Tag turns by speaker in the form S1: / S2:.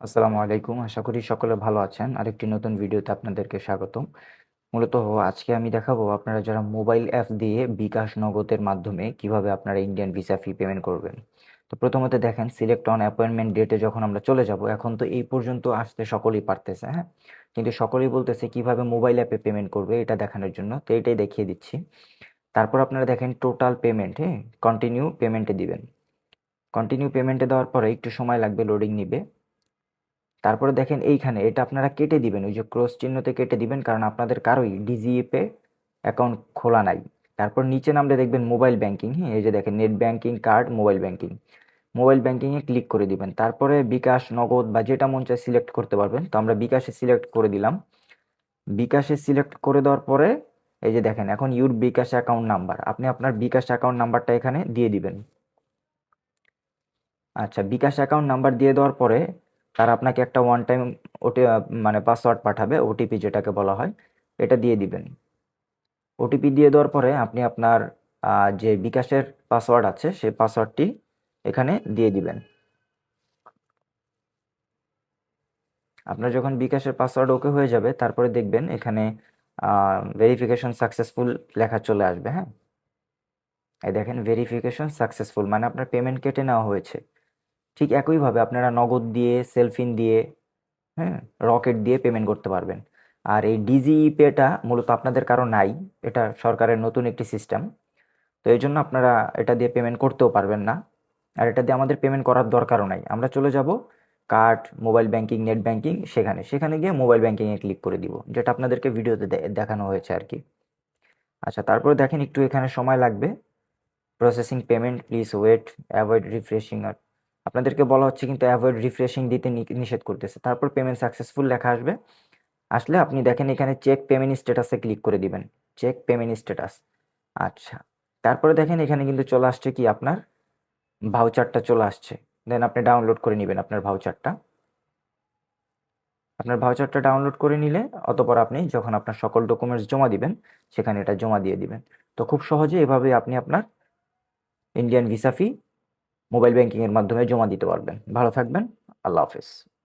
S1: আসসালামু আলাইকুম। আশা করি সকলে ভালো আছেন। আরেকটি নতুন ভিডিওতে আপনাদেরকে স্বাগতম। মূলত আজকে আমি দেখাবো আপনারা যারা মোবাইল অ্যাপ দিয়ে বিকাশ নগদের মাধ্যমে কিভাবে আপনারা ইন্ডিয়ান ভিসা ফি পেমেন্ট করবেন। তো প্রথমত দেখেন সিলেক্ট অন অ্যাপয়েন্টমেন্ট ডেটে যখন আমরা চলে যাব, এখন তো এই পর্যন্ত আসতে সকলেই পারতেছে, হ্যাঁ? কিন্তু সকলেই বলতেছে কিভাবে মোবাইল অ্যাপে পেমেন্ট করবে এটা দেখানোর জন্য। তো এটাই দেখিয়ে দিচ্ছি। তারপর আপনারা দেখেন টোটাল পেমেন্ট, হ্যাঁ? কন্টিনিউ পেমেন্টে দিবেন। কন্টিনিউ পেমেন্টে দেওয়ার পরে একটু সময় লাগবে, লোডিং নিবে। তারপরে দেখেন এইখানে এটা আপনারা কেটে দিবেন, ওই যে ক্রস চিহ্নতে কেটে দিবেন, কারণ আপনাদের কারোই ডিজিএপে অ্যাকাউন্ট খোলা নাই। তারপর নিচে নামলে দেখবেন মোবাইল ব্যাংকিং, হ্যাঁ, এই যে দেখেন net banking, card, mobile banking. Mobile ব্যাংকিংয়ে ক্লিক করে দিবেন। তারপরে বিকাশ, নগদ বা যেটা মন চায় সিলেক্ট করতে পারবেন। তো আমরা বিকাশে সিলেক্ট করে দিলাম। বিকাশে সিলেক্ট করে দেওয়ার পরে এই যে দেখেন এখন ইউর বিকাশ অ্যাকাউন্ট নাম্বার, আপনি আপনার বিকাশ অ্যাকাউন্ট নাম্বারটা এখানে দিয়ে দিবেন। আচ্ছা, বিকাশ অ্যাকাউন্ট নাম্বার দিয়ে দেওয়ার পরে তারা আপনাকে একটা ওয়ান টাইম ওটি মানে পাসওয়ার্ড পাঠাবে, ওটিপি যেটাকে বলা হয়, এটা দিয়ে দিবেন। ওটিপি দিয়ে দেওয়ার পরে আপনি আপনার যে বিকাশের পাসওয়ার্ড আছে সেই পাসওয়ার্ডটি এখানে দিয়ে দিবেন। আপনার যখন বিকাশের পাসওয়ার্ড ওকে হয়ে যাবে তারপরে দেখবেন এখানে ভেরিফিকেশন সাকসেসফুল লেখা চলে আসবে, হ্যাঁ? এই দেখেন ভেরিফিকেশন সাকসেসফুল, মানে আপনার পেমেন্ট কেটে নেওয়া হয়েছে। ঠিক একইভাবে আপনারা নগদ দিয়ে, সেলফিন দিয়ে, হ্যাঁ, রকেট দিয়ে পেমেন্ট করতে পারবেন। আর এই ডিজিইপেটা মূলত আপনাদের কারো নাই, এটা সরকারের নতুন একটি সিস্টেম। তো এই জন্য আপনারা এটা দিয়ে পেমেন্ট করতেও পারবেন না। আর এটা দিয়ে আমাদের পেমেন্ট করার দরকারও নাই। আমরা চলে যাব card, mobile banking, net banking, সেখানে গিয়ে মোবাইল ব্যাংকিংয়ে ক্লিক করে দিব, যেটা আপনাদেরকে ভিডিওতে দেখানো হয়েছে আর কি। আচ্ছা, তারপরে দেখেন একটু এখানে সময় লাগবে। Processing payment, please wait, avoid refreshing. আর আপনাদেরকে বলা হচ্ছে কিন্তু অ্যাভয়েড রিফ্রেশিং দিতে নিষেধ করতেছে। তারপর পেমেন্ট সাকসেসফুল লেখা আসবে। আসলে আপনি দেখেন এখানে চেক পেমেন্ট স্ট্যাটাসে ক্লিক করে দিবেন। Check payment status. আচ্ছা, তারপরে দেখেন এখানে কিন্তু চলে আসছে কি আপনার ভাউচারটা চলে আসছে। দেন আপনি ডাউনলোড করে নেবেন আপনার ভাউচারটা। আপনার ভাউচারটা ডাউনলোড করে নিলে অতঃপর আপনি যখন আপনার সকল ডকুমেন্টস জমা দিবেন সেখানে এটা জমা দিয়ে দিবেন। তো খুব সহজে এভাবে আপনি আপনার ইন্ডিয়ান ভিসা ফি মোবাইল ব্যাংকিং এর মাধ্যমে জমা দিতে পারবেন। ভালো থাকবেন। আল্লাহ হাফেজ।